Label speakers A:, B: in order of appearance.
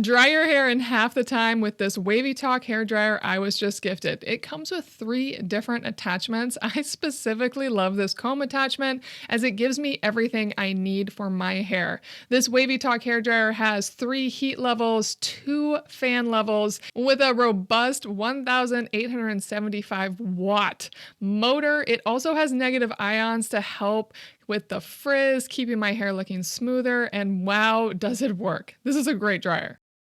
A: Dry your hair in half the time with this Wavy Talk hair dryer I was just gifted. It comes with 3 different attachments. I specifically love this comb attachment as it gives me everything I need for my hair. This Wavy Talk hair dryer has 3 heat levels, 2 fan levels with a robust 1875 watt motor. It also has negative ions to help with the frizz, keeping my hair looking smoother, and wow, does it work. This is a great dryer.